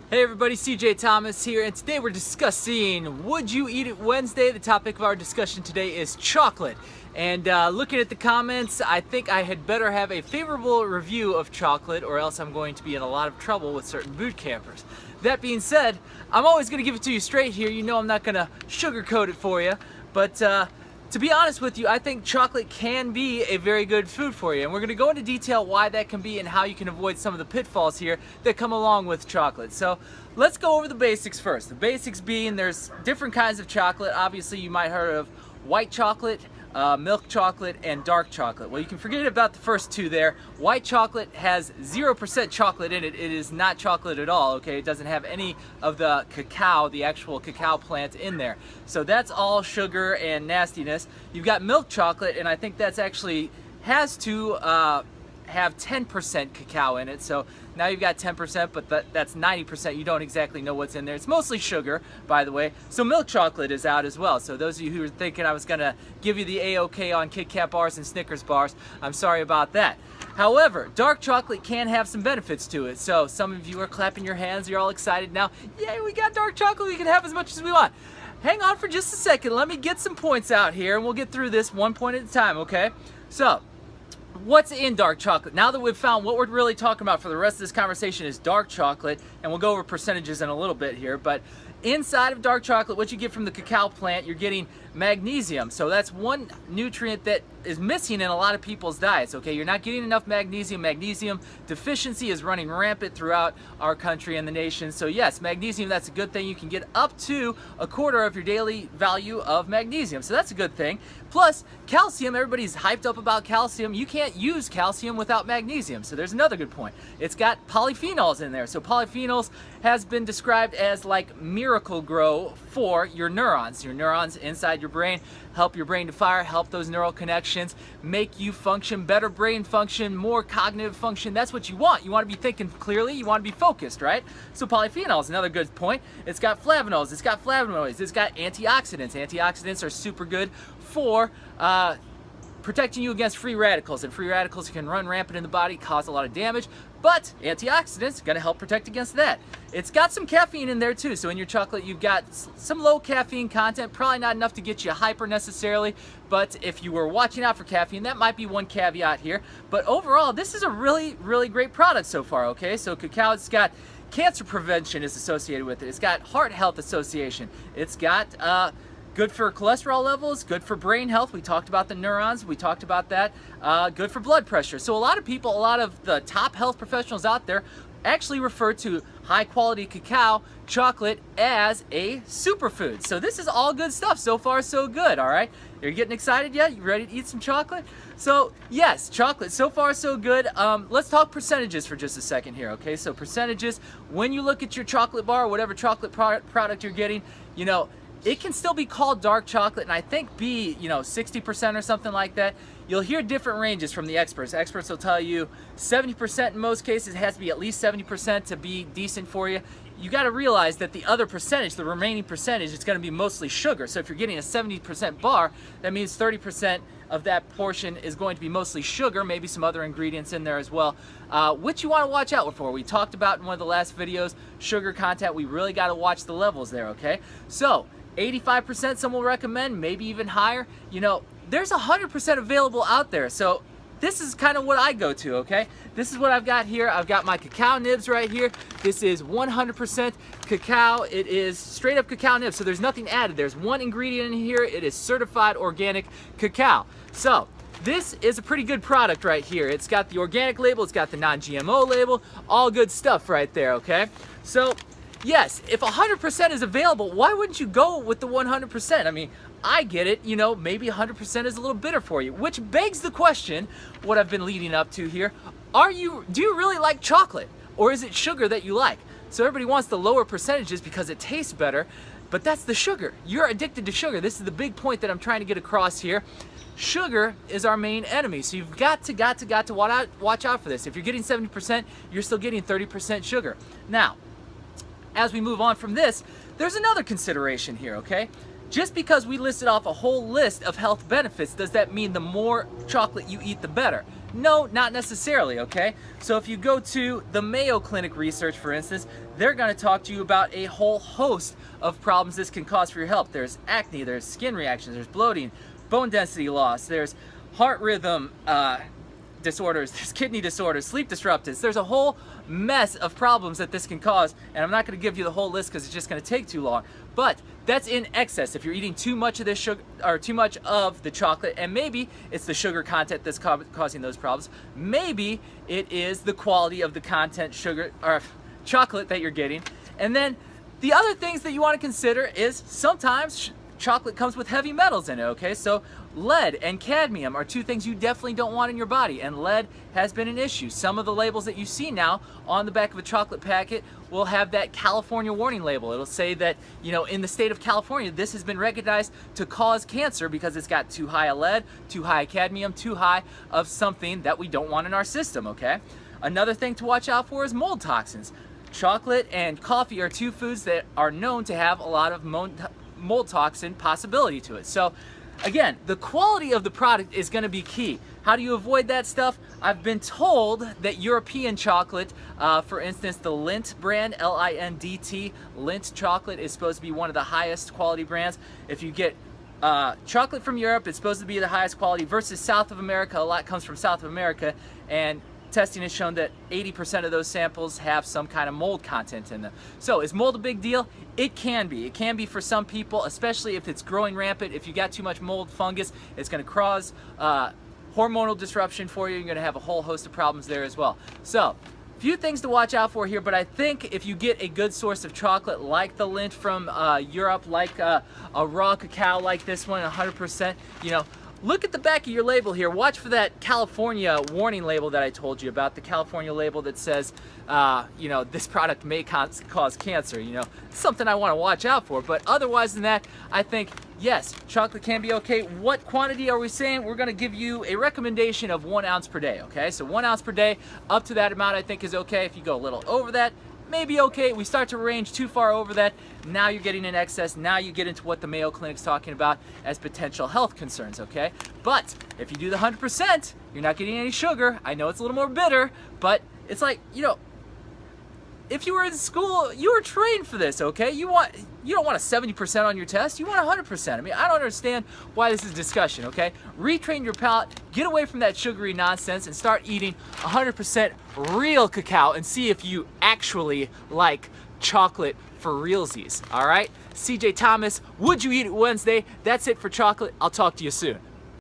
Hey everybody, CJ Thomas here, and today we're discussing Would You Eat It Wednesday. The topic of our discussion today is chocolate. And looking at the comments, I think I had better have a favorable review of chocolate, or else I'm going to be in a lot of trouble with certain boot campers. That being said, I'm always going to give it to you straight here. You know I'm not going to sugarcoat it for you, but to be honest with you, I think chocolate can be a very good food for you, and we're going to go into detail why that can be and how you can avoid some of the pitfalls here that come along with chocolate. So let's go over the basics first. The basics being there's different kinds of chocolate. Obviously you might have heard of white chocolate, milk chocolate, and dark chocolate. Well, you can forget about the first two there. White chocolate has 0% chocolate in it. It is not chocolate at all, okay? It doesn't have any of the cacao, the actual cacao plant in there. So that's all sugar and nastiness. You've got milk chocolate, and I think that's actually has to have 10% cacao in it. So now you've got 10%, but that's 90%. You don't exactly know what's in there. It's mostly sugar, by the way. So milk chocolate is out as well. So those of you who are thinking I was gonna give you the A-OK on Kit Kat bars and Snickers bars, I'm sorry about that. However, dark chocolate can have some benefits to it. So some of you are clapping your hands, you're all excited now. Yay, we got dark chocolate, we can have as much as we want. Hang on for just a second, let me get some points out here and we'll get through this one point at a time, okay? So, what's in dark chocolate? Now that we've found what we're really talking about for the rest of this conversation is dark chocolate, and we'll go over percentages in a little bit here, but inside of dark chocolate, what you get from the cacao plant, you're getting magnesium. So that's one nutrient that is missing in a lot of people's diets, okay? You're not getting enough magnesium. Magnesium deficiency is running rampant throughout our country and the nation. So yes, magnesium, that's a good thing. You can get up to a quarter of your daily value of magnesium. So that's a good thing. Plus, calcium, everybody's hyped up about calcium. You can't use calcium without magnesium. So there's another good point. It's got polyphenols in there. So polyphenols has been described as like miracle grow for your neurons. Your neurons inside your brain help your brain to fire, help those neural connections, make you function, better brain function, more cognitive function. That's what you want. You want to be thinking clearly, you want to be focused, right? So polyphenols, another good point. It's got flavonols, it's got flavonoids, it's got antioxidants. Antioxidants are super good for protecting you against free radicals, and free radicals can run rampant in the body, cause a lot of damage, but antioxidants are going to help protect against that. It's got some caffeine in there too, so in your chocolate you've got some low caffeine content, probably not enough to get you hyper necessarily, but if you were watching out for caffeine, that might be one caveat here. But overall, this is a really great product so far, okay? So cacao, it's got cancer prevention is associated with it, it's got heart health association, it's got good for cholesterol levels, good for brain health. We talked about the neurons, we talked about that. Good for blood pressure. So a lot of people, a lot of the top health professionals out there actually refer to high quality cacao chocolate as a superfood. So this is all good stuff. So far, so good, all right? You're getting excited yet? You ready to eat some chocolate? So yes, chocolate, so far so good. Let's talk percentages for just a second here, okay? So percentages, when you look at your chocolate bar or whatever chocolate product you're getting, you know, it can still be called dark chocolate and I think be, 60% or something like that. You'll hear different ranges from the experts. Experts will tell you 70% in most cases. It has to be at least 70% to be decent for you. You got to realize that the other percentage, the remaining percentage, is going to be mostly sugar. So if you're getting a 70% bar, that means 30% of that portion is going to be mostly sugar, maybe some other ingredients in there as well, which you want to watch out for. We talked about in one of the last videos, sugar content. We really got to watch the levels there, okay? So 85% some will recommend, maybe even higher. There's 100% available out there. So this is kind of what I go to, okay? This is what I've got here. I've got my cacao nibs right here. This is 100% cacao. It is straight up cacao nibs, so there's nothing added. There's one ingredient in here. It is certified organic cacao. So this is a pretty good product right here. It's got the organic label, it's got the non-GMO label, all good stuff right there, okay? So yes, if 100% is available, why wouldn't you go with the 100%? I mean, I get it, maybe 100% is a little bitter for you, which begs the question, what I've been leading up to here, do you really like chocolate? Or is it sugar that you like? So everybody wants the lower percentages because it tastes better, but that's the sugar. You're addicted to sugar. This is the big point that I'm trying to get across here. Sugar is our main enemy, so you've got to watch out for this. If you're getting 70%, you're still getting 30% sugar. Now, as we move on from this, there's another consideration here, okay? Just because we listed off a whole list of health benefits, does that mean the more chocolate you eat, the better? No, not necessarily, okay? So if you go to the Mayo Clinic research, for instance, they're gonna talk to you about a whole host of problems this can cause for your health. There's acne, there's skin reactions, there's bloating, bone density loss, there's heart rhythm disorders, there's kidney disorders, sleep disruptors. There's a whole mess of problems that this can cause, and I'm not going to give you the whole list because it's just going to take too long. But that's in excess if you're eating too much of this sugar or too much of the chocolate, and maybe it's the sugar content that's causing those problems. Maybe it is the quality of the content sugar or chocolate that you're getting. And then the other things that you want to consider is sometimes chocolate comes with heavy metals in it, okay? So lead and cadmium are two things you definitely don't want in your body, and lead has been an issue. Some of the labels that you see now on the back of a chocolate packet will have that California warning label. It'll say that, you know, in the state of California, this has been recognized to cause cancer because it's got too high a lead, too high a cadmium, too high of something that we don't want in our system, okay? Another thing to watch out for is mold toxins. Chocolate and coffee are two foods that are known to have a lot of mold toxin possibility to it. So again, the quality of the product is going to be key. How do you avoid that stuff? I've been told that European chocolate, for instance, the Lindt brand, L-I-N-D-T, Lindt chocolate is supposed to be one of the highest quality brands. If you get chocolate from Europe, it's supposed to be the highest quality versus South of America. A lot comes from South of America, and testing has shown that 80% of those samples have some kind of mold content in them. So is mold a big deal? It can be. It can be for some people, especially if it's growing rampant. If you got too much mold fungus, it's going to cause hormonal disruption for you. You're going to have a whole host of problems there as well. So few things to watch out for here, but I think if you get a good source of chocolate like the Lindt from Europe, like a raw cacao like this one, 100%, you know, look at the back of your label here. Watch for that California warning label that I told you about, the California label that says, you know, this product may cause cancer. You know, something I want to watch out for. But otherwise than that, I think, yes, chocolate can be okay. What quantity are we saying? We're going to give you a recommendation of 1 ounce per day, okay? So 1 ounce per day, up to that amount I think is okay. If you go a little over that, maybe okay. We start to range too far over that, now you're getting in excess. Now you get into what the Mayo Clinic's talking about as potential health concerns, okay? But if you do the 100%, you're not getting any sugar. I know it's a little more bitter, but it's like, you know, if you were in school, you were trained for this, okay? You don't want a 70% on your test, you want 100%. I mean, I don't understand why this is discussion, okay? Retrain your palate, get away from that sugary nonsense, and start eating 100% real cacao and see if you actually like chocolate for realsies, all right? CJ Thomas, Would You Eat It Wednesday? That's it for chocolate. I'll talk to you soon.